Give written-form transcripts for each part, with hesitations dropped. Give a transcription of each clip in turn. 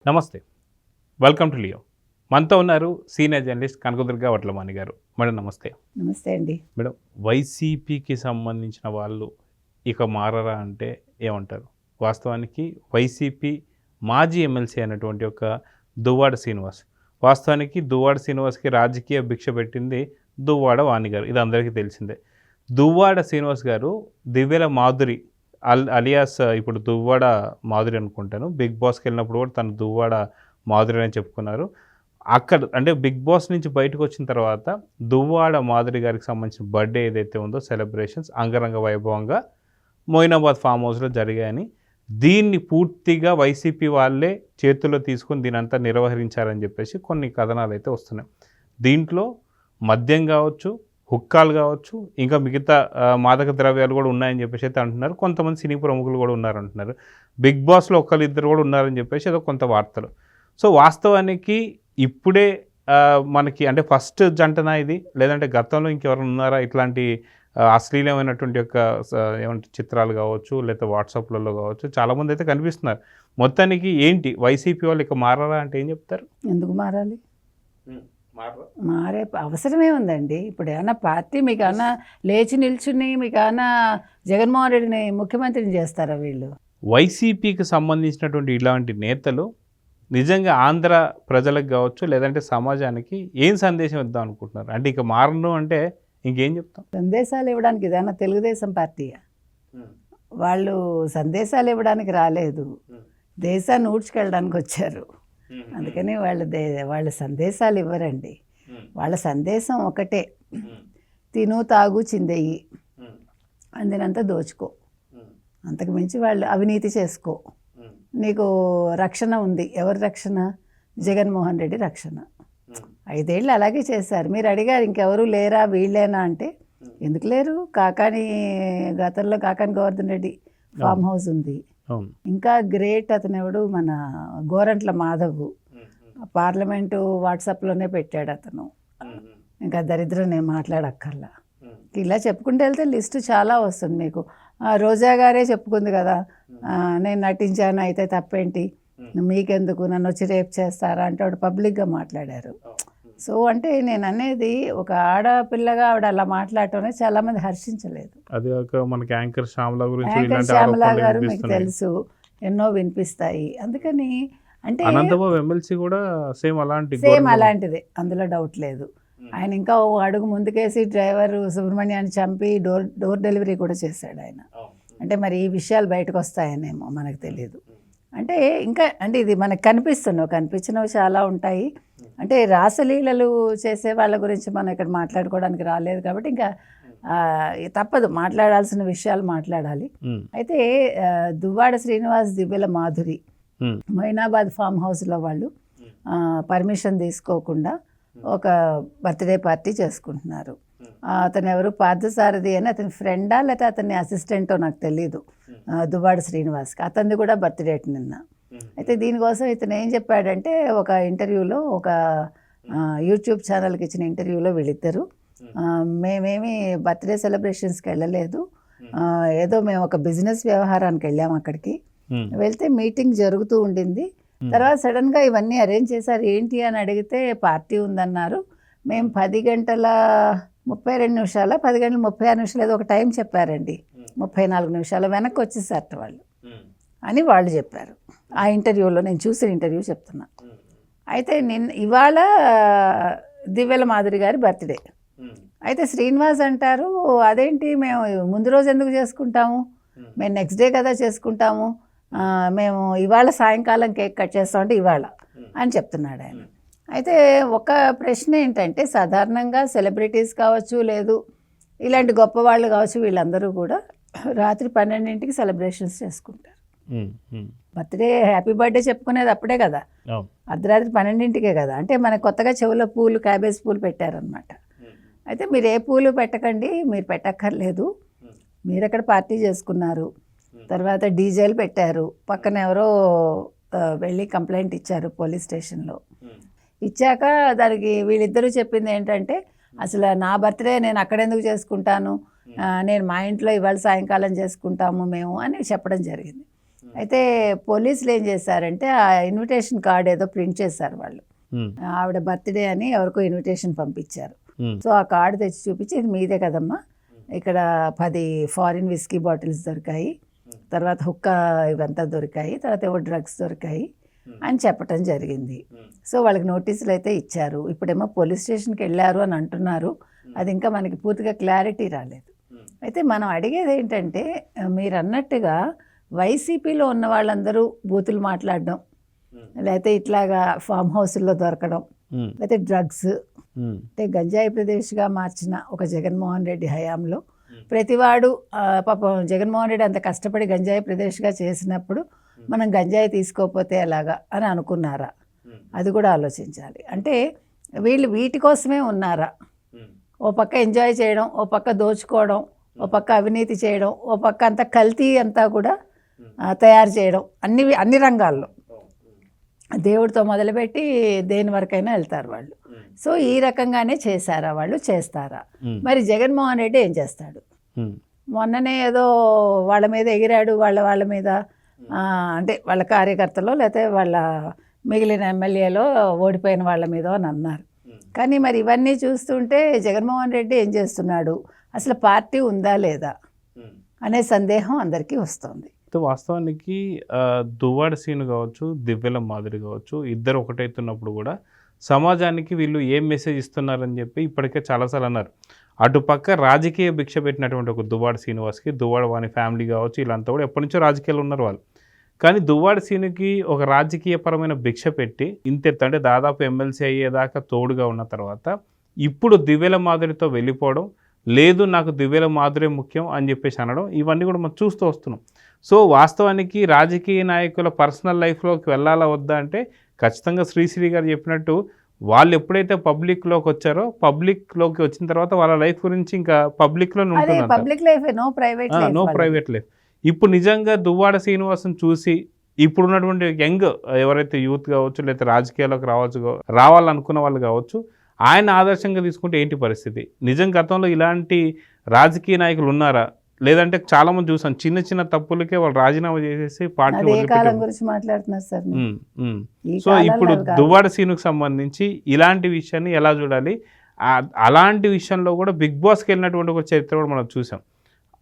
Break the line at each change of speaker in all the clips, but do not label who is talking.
నమస్తే. Welcome to Leo. మనతో ఉన్నారు సీనియర్ జర్నలిస్ట్ కనకదుర్గ వడ్లమాని గారు. మేడం నమస్తే.
నమస్తే అండి.
మేడం, వైసీపీకి సంబంధించిన వాళ్ళు ఇక మారరా అంటే ఏమంటారు? వాస్తవానికి వైసీపీ మాజీ ఎమ్మెల్సీ అయినటువంటి ఒక దువ్వాడ శ్రీనివాస్. వాస్తవానికి దువ్వాడ శ్రీనివాస్‌కి రాజకీయ భిక్ష పెట్టింది దువ్వాడ వాణి గారు. ఇది అందరికీ తెలిసిందే. దువ్వాడ శ్రీనివాస్ గారు దివ్యల మాధురి అలియాస్ ఇప్పుడు దువ్వాడ మాధురి అనుకుంటాను. బిగ్ బాస్‌కి వెళ్ళినప్పుడు కూడా తను దువ్వాడ మాధురి అని చెప్పుకున్నారు. అక్కడ అంటే బిగ్ బాస్ నుంచి బయటకు వచ్చిన తర్వాత దువ్వాడ మాధురి గారికి సంబంధించిన బర్త్డే ఏదైతే ఉందో సెలబ్రేషన్స్ అంగరంగ వైభవంగా మొయినాబాద్ ఫామ్ హౌస్లో జరిగాయని, దీన్ని పూర్తిగా వైసీపీ వాళ్ళే చేతుల్లో తీసుకొని దీనంతా నిర్వహించారని చెప్పేసి కొన్ని కథనాలు అయితే వస్తున్నాయి. దీంట్లో మద్యం కావచ్చు, హుక్కాలు కావచ్చు, ఇంకా మిగతా మాదక ద్రవ్యాలు కూడా ఉన్నాయని చెప్పేసి అయితే అంటున్నారు. కొంతమంది సినీ ప్రముఖులు కూడా ఉన్నారంటున్నారు. బిగ్ బాస్లో ఒకళ్ళిద్దరు కూడా ఉన్నారని చెప్పేసి ఏదో కొంత వార్తలు. సో వాస్తవానికి ఇప్పుడే మనకి అంటే ఫస్ట్ జంటనా ఇది, లేదంటే గతంలో ఇంకెవరైనా ఉన్నారా ఇట్లాంటి అశ్లీలమైనటువంటి యొక్క ఏమంటే చిత్రాలు కావచ్చు, లేకపోతే వాట్సాప్లలో కావచ్చు, చాలామంది అయితే కనిపిస్తున్నారు. మొత్తానికి ఏంటి వైసీపీ వాళ్ళు ఇక మారారా అంటే ఏం చెప్తారు?
ఎందుకు మారాలి? మారే అవసరమే ఉందండి. ఇప్పుడు ఏమన్నా పార్టీ మీకు ఏమన్నా లేచి నిల్చుని మీకు ఏమన్నా జగన్మోహన్ రెడ్డిని ముఖ్యమంత్రిని చేస్తారా వీళ్ళు?
వైసీపీకి సంబంధించినటువంటి ఇలాంటి నేతలు నిజంగా ఆంధ్ర ప్రజలకు కావచ్చు, లేదంటే సమాజానికి ఏం సందేశం ఇద్దాం అనుకుంటున్నారు? అంటే ఇక మారను అంటే ఇంకేం చెప్తాం?
సందేశాలు ఇవ్వడానికి ఇదేమన్నా తెలుగుదేశం పార్టీయా? వాళ్ళు సందేశాలు ఇవ్వడానికి రాలేదు, దేశాన్ని ఊడ్చుకెళ్ళడానికి వచ్చారు. అందుకని వాళ్ళ సందేశాలు ఇవ్వరండి. వాళ్ళ సందేశం ఒకటే, తిను తాగు చిందెయ్యి, అందినంత దోచుకో, అంతకు మించి వాళ్ళు అవినీతి చేసుకో, నీకు రక్షణ ఉంది. ఎవరి రక్షణ? జగన్మోహన్ రెడ్డి రక్షణ. 5 ఏళ్ళు అలాగే చేశారు. మీరు అడిగారు ఇంకెవరు లేరా వీళ్ళేనా అంటే, ఎందుకు లేరు? గతంలో కాకాని గోవర్ధన్ రెడ్డి ఫామ్ హౌస్ ఉంది. ఇంకా గ్రేట్ అతను ఎవడు, మన గోరంట్ల మాధవ్, పార్లమెంటు వాట్సాప్లోనే పెట్టాడు అతను. ఇంకా దరిద్రం నేను మాట్లాడక్కర్లా. ఇలా చెప్పుకుంటూ వెళ్తే లిస్టు చాలా వస్తుంది మీకు. రోజా గారే చెప్పుకుంది కదా, నేను నటించాను అయితే తప్పేంటి, మీకెందుకు, నన్ను వచ్చి రేప్ చేస్తారా అంటే ఆవిడ పబ్లిక్గా మాట్లాడారు. సో అంటే నేను అనేది, ఒక ఆడపిల్లగా ఆవిడ అలా మాట్లాడటం చాలామంది హర్షించలేదు.
అది మనకి యాంకర్
శ్యామలా గారు మీకు తెలుసు, ఎన్నో వినిపిస్తాయి. అందుకని అంటే
ఎమ్మెల్సీ కూడా సేమ్
అలాంటిదే, అందులో డౌట్ లేదు. ఆయన ఇంకా ఓ అడుగు ముందుకేసి డ్రైవర్ సుబ్రహ్మణ్యాన్ని చంపి డోర్ డెలివరీ కూడా చేశాడు ఆయన. అంటే మరి ఈ విషయాలు బయటకు వస్తాయనేమో మనకు తెలియదు. అంటే ఇంకా అంటే ఇది మనకు కనిపించినవి చాలా ఉంటాయి. అంటే రాసలీలలు చేసే వాళ్ళ గురించి మనం ఇక్కడ మాట్లాడుకోవడానికి రాలేదు కాబట్టి ఇంకా తప్పదు, మాట్లాడాల్సిన విషయాలు మాట్లాడాలి. అయితే దువ్వాడ శ్రీనివాస్, దివ్యల మాధురి మొయినాబాద్ ఫామ్ హౌస్లో వాళ్ళు పర్మిషన్ తీసుకోకుండా ఒక బర్త్డే పార్టీ చేసుకుంటున్నారు. అతను ఎవరు, పార్థసారథి అని అతని ఫ్రెండా లేకపోతే అతని అసిస్టెంటో నాకు తెలీదు, దువ్వాడ శ్రీనివాస్కి. అతనిది కూడా బర్త్డే నిన్న. అయితే దీనికోసం ఇతను ఏం చెప్పాడంటే, ఒక ఇంటర్వ్యూలో, ఒక యూట్యూబ్ ఛానల్కి ఇచ్చిన ఇంటర్వ్యూలో వీళ్ళిద్దరు, మేమేమి బర్త్డే సెలబ్రేషన్స్కి వెళ్ళలేదు, ఏదో మేము ఒక బిజినెస్ వ్యవహారానికి వెళ్ళాము. అక్కడికి వెళ్తే మీటింగ్ జరుగుతూ ఉండింది. తర్వాత సడన్గా ఇవన్నీ అరేంజ్ చేశారు. ఏంటి అని అడిగితే పార్టీ ఉందన్నారు. మేము 10 గంటల 32 నిమిషాల 10 గంటల 36 నిమిషాలు ఏదో ఒక టైం చెప్పారండి. 34 నిమిషాలు వెనక్కి వచ్చేసారట వాళ్ళు అని వాళ్ళు చెప్పారు. ఆ ఇంటర్వ్యూలో నేను చూసిన ఇంటర్వ్యూ చెప్తున్నా. అయితే ఇవాళ దివ్యల మాధురి గారి బర్త్డే. అయితే శ్రీనివాస్ అంటారు, అదేంటి మేము ముందు రోజు ఎందుకు చేసుకుంటాము, మేము నెక్స్ట్ డే కదా చేసుకుంటాము, మేము ఇవాళ సాయంకాలం కేక్ కట్ చేస్తామంటే ఇవాళ అని చెప్తున్నాడు ఆయన. అయితే ఒక ప్రశ్న ఏంటంటే, సాధారణంగా సెలబ్రిటీస్ కావచ్చు, లేదు ఇలాంటి గొప్పవాళ్ళు కావచ్చు, వీళ్ళందరూ కూడా రాత్రి 12ంటికి సెలబ్రేషన్స్ చేసుకుంటారు. బర్త్డే హ్యాపీ బర్త్డే చెప్పుకునేది అప్పుడే కదా, అర్ధరాత్రి 12ంటికే కదా. అంటే మనకు కొత్తగా చెవులో పూలు, క్యాబేజ్ పూలు పెట్టారనమాట. అయితే మీరు ఏ పూలు పెట్టకండి, మీరు పెట్టక్కర్లేదు, మీరు అక్కడ పార్టీ చేసుకున్నారు, తర్వాత డీజేలు పెట్టారు, పక్కన ఎవరో వెళ్ళి కంప్లైంట్ ఇచ్చారు పోలీస్ స్టేషన్లో. ఇచ్చాక దానికి వీళ్ళిద్దరూ చెప్పింది ఏంటంటే, అసలు నా బర్త్డే నేను అక్కడెందుకు చేసుకుంటాను, నేను మా ఇంట్లో ఇవాళ సాయంకాలం చేసుకుంటాము మేము అని చెప్పడం జరిగింది. అయితే పోలీసులు ఏం చేశారంటే ఆ ఇన్విటేషన్ కార్డ్ ఏదో ప్రింట్ చేశారు వాళ్ళు. ఆవిడ బర్త్డే అని ఎవరికో ఇన్విటేషన్ పంపించారు. సో ఆ కార్డు తెచ్చి చూపించి ఇది మీదే కదమ్మా, ఇక్కడ 10 ఫారిన్ విస్కీ బాటిల్స్ దొరికాయి, తర్వాత హుక్కా ఇవంతా దొరికాయి, తర్వాత ఏవో డ్రగ్స్ దొరికాయి అని చెప్పటం జరిగింది. సో వాళ్ళకి నోటీసులు అయితే ఇచ్చారు. ఇప్పుడేమో పోలీస్ స్టేషన్కి వెళ్ళారు అని అంటున్నారు. అది ఇంకా మనకి పూర్తిగా క్లారిటీ రాలేదు. అయితే మనం అడిగేది ఏంటంటే, మీరు అన్నట్టుగా వైసీపీలో ఉన్న వాళ్ళందరూ బూతులు మాట్లాడడం, లేకపోతే ఇట్లాగా ఫామ్ హౌస్లో దొరకడం, లేకపోతే డ్రగ్స్, అంటే గంజాయి ప్రదేశ్గా మార్చిన ఒక జగన్మోహన్ రెడ్డి హయాంలో ప్రతివాడు పాపం జగన్మోహన్ రెడ్డి అంత కష్టపడి గంజాయి ప్రదేశ్గా చేసినప్పుడు మనం గంజాయి తీసుకోకపోతే ఎలాగా అని అనుకున్నారా? అది కూడా ఆలోచించాలి. అంటే వీళ్ళు వీటి కోసమే ఉన్నారా? ఓ పక్క ఎంజాయ్ చేయడం, ఓ పక్క దోచుకోవడం, ఓ పక్క అవినీతి చేయడం, ఓ పక్క అంతా కల్తీ అంతా కూడా తయారు చేయడం, అన్ని రంగాల్లో దేవుడితో మొదలుపెట్టి దేని వరకైనా వెళ్తారు వాళ్ళు. సో ఈ రకంగానే చేశారా వాళ్ళు, చేస్తారా? మరి జగన్మోహన్ రెడ్డి ఏం చేస్తాడు? మొన్ననే ఏదో వాళ్ళ మీద ఎగిరాడు, వాళ్ళ మీద అంటే వాళ్ళ కార్యకర్తలో లేకపోతే వాళ్ళ మిగిలిన ఎమ్మెల్యేలో ఓడిపోయిన వాళ్ళ మీద అని అన్నారు. కానీ మరి ఇవన్నీ చూస్తుంటే జగన్మోహన్ రెడ్డి ఏం చేస్తున్నాడు, అసలు పార్టీ ఉందా లేదా అనే సందేహం అందరికీ వస్తుంది.
వాస్తవానికి దువ్వాడ సీను కావచ్చు, దివ్యల మాదిరి కావచ్చు, ఇద్దరు ఒకటైతున్నప్పుడు కూడా సమాజానికి వీళ్ళు ఏం మెసేజ్ ఇస్తున్నారని చెప్పి ఇప్పటికే చాలాసార్లు అన్నారు. అటుపక్క రాజకీయ భిక్ష పెట్టినటువంటి ఒక దువ్వాడ శ్రీనివాస్కి, దువ్వాడ వాని ఫ్యామిలీ కావచ్చు, వీళ్ళంతా కూడా ఎప్పటి నుంచో రాజకీయాలు ఉన్నారు వాళ్ళు. కానీ దువ్వాడ సీనుకి ఒక రాజకీయపరమైన భిక్ష పెట్టి ఇంతెత్తు అంటే దాదాపు ఎమ్మెల్సీ అయ్యేదాకా తోడుగా ఉన్న తర్వాత ఇప్పుడు దివ్యల మాదిరితో వెళ్ళిపోవడం, లేదు నాకు దివ్యల మాదిరే ముఖ్యం అని చెప్పేసి అనడం, ఇవన్నీ కూడా మనం చూస్తూ వస్తున్నాం. సో వాస్తవానికి రాజకీయ నాయకుల పర్సనల్ లైఫ్లోకి వెళ్ళాలా వద్దా అంటే ఖచ్చితంగా శ్రీశ్రీ గారు చెప్పినట్టు వాళ్ళు ఎప్పుడైతే పబ్లిక్లోకి వచ్చారో, పబ్లిక్లోకి వచ్చిన తర్వాత వాళ్ళ లైఫ్ గురించి ఇంకా పబ్లిక్లోనే ఉంటుంది, నో ప్రైవేట్ లైఫ్. ఇప్పుడు నిజంగా దువ్వాడ శ్రీనివాసం చూసి ఇప్పుడున్నటువంటి యంగ్ ఎవరైతే యూత్ కావచ్చు, లేకపోతే రాజకీయాల్లోకి రావాలనుకున్న వాళ్ళు కావచ్చు, ఆయన ఆదర్శంగా తీసుకుంటే ఏంటి పరిస్థితి? నిజం గతంలో ఇలాంటి రాజకీయ నాయకులు ఉన్నారా? లేదంటే చాలా మంది చూసాం చిన్న చిన్న తప్పులకే వాళ్ళు రాజీనామా చేసేసి పార్టీ
గురించి మాట్లాడుతున్నారు సార్.
సో ఇప్పుడు దువ్వాడ సీనుకు సంబంధించి ఇలాంటి విషయాన్ని ఎలా చూడాలి? అలాంటి విషయంలో కూడా బిగ్ బాస్కి వెళ్ళినటువంటి ఒక చరిత్ర కూడా మనం చూసాం.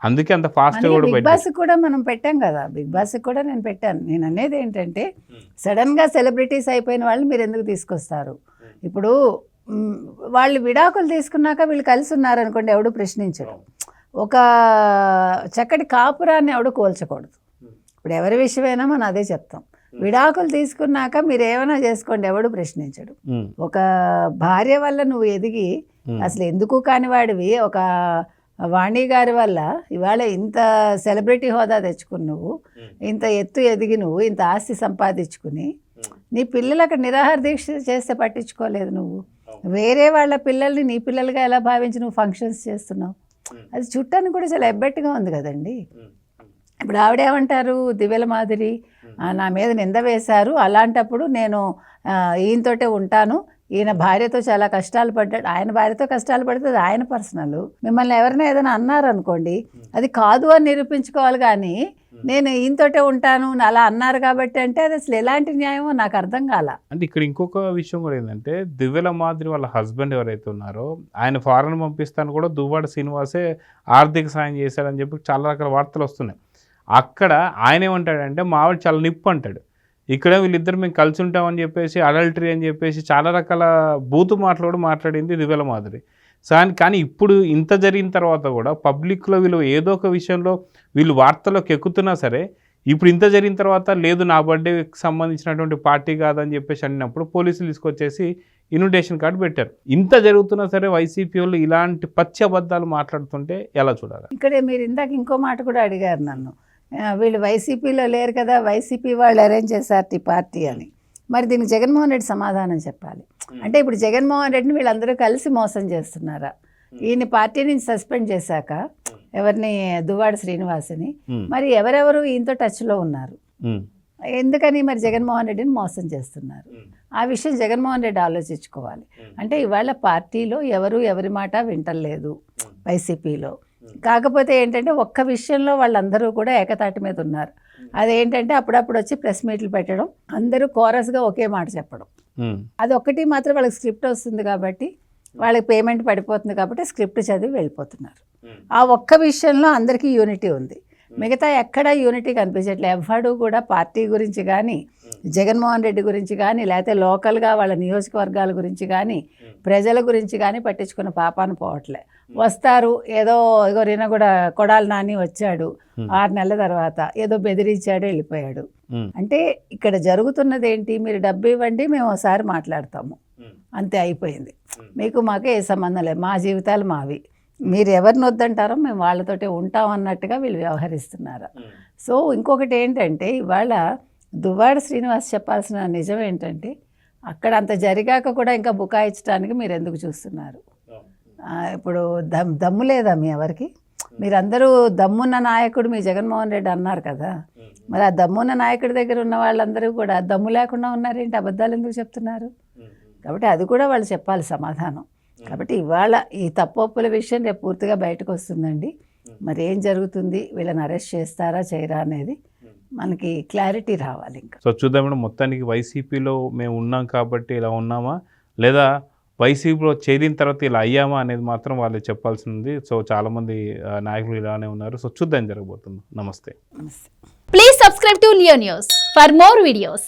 అందుకే అంత ఫాస్ట్ కూడా
బిగ్ బాస్ కూడా మనం పెట్టాం కదా, బిగ్ బాస్ కూడా నేను పెట్టాను. నేను అనేది ఏంటంటే, సడన్ గా సెలబ్రిటీస్ అయిపోయిన వాళ్ళు మీరు ఎందుకు తీసుకొస్తారు? ఇప్పుడు వాళ్ళు విడాకులు తీసుకున్నాక వీళ్ళు కలిసి ఉన్నారనుకోండి, ఎవడు ప్రశ్నించడం. ఒక చక్కటి కాపురాన్ని ఎవడు కోల్చకూడదు. ఇప్పుడు ఎవరి విషయమైనా మనం అదే చెప్తాం. విడాకులు తీసుకున్నాక మీరు ఏమైనా చేసుకోండి, ఎవడు ప్రశ్నించడు. ఒక భార్య వల్ల నువ్వు ఎదిగి అసలు ఎందుకు కాని వాడివి, ఒక వాణి గారి వల్ల ఇవాళ ఇంత సెలబ్రిటీ హోదా తెచ్చుకుని నువ్వు, ఇంత ఎత్తు ఎదిగి నువ్వు ఇంత ఆస్తి సంపాదించుకుని నీ పిల్లలు అక్కడ నిరాహార దీక్ష చేస్తే పట్టించుకోలేదు నువ్వు. వేరే వాళ్ళ పిల్లల్ని నీ పిల్లలుగా ఎలా భావించి నువ్వు ఫంక్షన్స్ చేస్తున్నావు? అది చుట్టానికి కూడా చాలా ఎబ్బెట్టుగా ఉంది కదండి. ఇప్పుడు ఆవిడేమంటారు, దివ్యల మాదిరి నా మీద నింద వేశారు, అలాంటప్పుడు నేను ఈయనతోటే ఉంటాను, ఈయన భార్యతో చాలా కష్టాలు పడ్డాడు, ఆయన భార్యతో కష్టాలు పడుతుంది ఆయన పర్సనల్, మిమ్మల్ని ఎవరైనా ఏదైనా అన్నారనుకోండి అది కాదు అని నిరూపించుకోవాలి, కానీ నేను ఈయనతోటే ఉంటాను అలా అన్నారు కాబట్టి అంటే అది అసలు ఎలాంటి న్యాయమో నాకు అర్థం కాల.
అంటే ఇక్కడ ఇంకొక విషయం కూడా ఏంటంటే, దివ్యల మాదిరి వాళ్ళ హస్బెండ్ ఎవరైతే ఉన్నారో ఆయన ఫారెన్ పంపిస్తాను కూడా దువ్వాడ శ్రీనివాసే ఆర్థిక సాయం చేశాడని చెప్పి చాలా రకాల వార్తలు వస్తున్నాయి. అక్కడ ఆయన ఏమంటాడంటే మా ఆవిడ చాలా నిప్పు అంటాడు, ఇక్కడ వీళ్ళిద్దరు మేము కలిసి ఉంటామని చెప్పేసి అడల్టరీ అని చెప్పేసి చాలా రకాల బూతు మాటలు కూడా మాట్లాడింది దివ్యల మాదిరి. కానీ ఇప్పుడు ఇంత జరిగిన తర్వాత కూడా పబ్లిక్లో వీళ్ళు ఏదో ఒక విషయంలో వీళ్ళు వార్తల్లోకి ఎక్కుతున్నా సరే, ఇప్పుడు ఇంత జరిగిన తర్వాత లేదు నా బర్త్డేకి సంబంధించినటువంటి పార్టీ కాదని చెప్పేసి అన్నప్పుడు పోలీసులు తీసుకొచ్చేసి ఇన్విటేషన్ కార్డు పెట్టారు. ఇంత జరుగుతున్నా సరే వైసీపీ వాళ్ళు ఇలాంటి పచ్చి అబద్ధాలు మాట్లాడుతుంటే ఎలా చూడాలి?
ఇక్కడే మీరు ఇందాక ఇంకో మాట కూడా అడిగారు నన్ను, వీళ్ళు వైసీపీలో లేరు కదా, వైసీపీ వాళ్ళు అరేంజ్ చేశారు పార్టీ అని. మరి దీనికి జగన్మోహన్ రెడ్డి సమాధానం చెప్పాలి. అంటే ఇప్పుడు జగన్మోహన్ రెడ్డిని వీళ్ళందరూ కలిసి మోసం చేస్తున్నారా? ఈయన పార్టీ నుంచి సస్పెండ్ చేశాక ఎవరిని, దువ్వాడ శ్రీనివాసుని, మరి ఎవరెవరు ఈయనతో టచ్లో ఉన్నారు, ఎందుకని మరి జగన్మోహన్ రెడ్డిని మోసం చేస్తున్నారు? ఆ విషయం జగన్మోహన్ రెడ్డి ఆలోచించుకోవాలి. అంటే ఇవాళ పార్టీలో ఎవరు ఎవరి మాట వింటలేదు వైసీపీలో. కాకపోతే ఏంటంటే ఒక్క విషయంలో వాళ్ళందరూ కూడా ఏకతాటి మీద ఉన్నారు. అదేంటంటే అప్పుడప్పుడు వచ్చి ప్రెస్ మీట్లు పెట్టడం, అందరూ కోరస్గా ఒకే మాట చెప్పడం. అది ఒక్కటి మాత్రం వాళ్ళకి స్క్రిప్ట్ వస్తుంది కాబట్టి, వాళ్ళకి పేమెంట్ పడిపోతుంది కాబట్టి స్క్రిప్ట్ చదివి వెళ్ళిపోతున్నారు. ఆ ఒక్క విషయంలో అందరికీ యూనిటీ ఉంది. మిగతా ఎక్కడా యూనిటీ కనిపించట్లేదు. ఎవ్వడు కూడా పార్టీ గురించి కానీ, జగన్మోహన్ రెడ్డి గురించి కానీ, లేకపోతే లోకల్గా వాళ్ళ నియోజకవర్గాల గురించి కానీ, ప్రజల గురించి కానీ పట్టించుకున్న పాపాను పోవట్లే. వస్తారు, ఏదో నిన్న కూడా కొడాలి నాని వచ్చాడు 6 నెలల తర్వాత, ఏదో బెదిరించాడు, వెళ్ళిపోయాడు. అంటే ఇక్కడ జరుగుతున్నది ఏంటి? మీరు డబ్బు ఇవ్వండి, మేము ఒకసారి మాట్లాడతాము, అంతే, అయిపోయింది. మీకు మాకు ఏ సంబంధం లేదు, మా జీవితాలు మావి, మీరు ఎవరిని వద్దంటారో మేము వాళ్ళతోటే ఉంటాం అన్నట్టుగా వీళ్ళు వ్యవహరిస్తున్నారు. సో ఇంకొకటి ఏంటంటే, ఇవాళ దువ్వాడ శ్రీనివాస్ చెప్పాల్సిన నిజం ఏంటంటే, అక్కడ అంత జరిగాక కూడా ఇంకా బుకాయించడానికి మీరు ఎందుకు చూస్తున్నారు? ఇప్పుడు దమ్ము లేదా మీ ఎవరికి? మీరందరూ దమ్మున్న నాయకుడు మీ జగన్మోహన్ రెడ్డి అన్నారు కదా, మరి ఆ దమ్మున్న నాయకుడి దగ్గర ఉన్న వాళ్ళందరూ కూడా దమ్ము లేకుండా ఉన్నారేంటి? అబద్ధాలు ఎందుకు చెప్తున్నారు? కాబట్టి అది కూడా వాళ్ళు చెప్పాలి సమాధానం. కాబట్టి ఇవాళ ఈ తప్పొప్పుల విషయం రేపు పూర్తిగా బయటకు వస్తుందండి. మరి ఏం జరుగుతుంది, వీళ్ళని అరెస్ట్ చేస్తారా చేయరా అనేది మనకి క్లారిటీ రావాలి. ఇంకా
సో చూద్దాం మేడం, మొత్తానికి వైసీపీలో మేము ఉన్నాం కాబట్టి ఇలా ఉన్నామా, లేదా వైసీపీలో చేరిన తర్వాత ఇలా అయ్యామా అనేది మాత్రం వాళ్ళు చెప్పాల్సింది. సో చాలామంది నాయకులు ఇలానే ఉన్నారు. సో చూద్దాం జరగబోతుంది. నమస్తే.
నమస్తే.
Please subscribe to Leo News for more videos.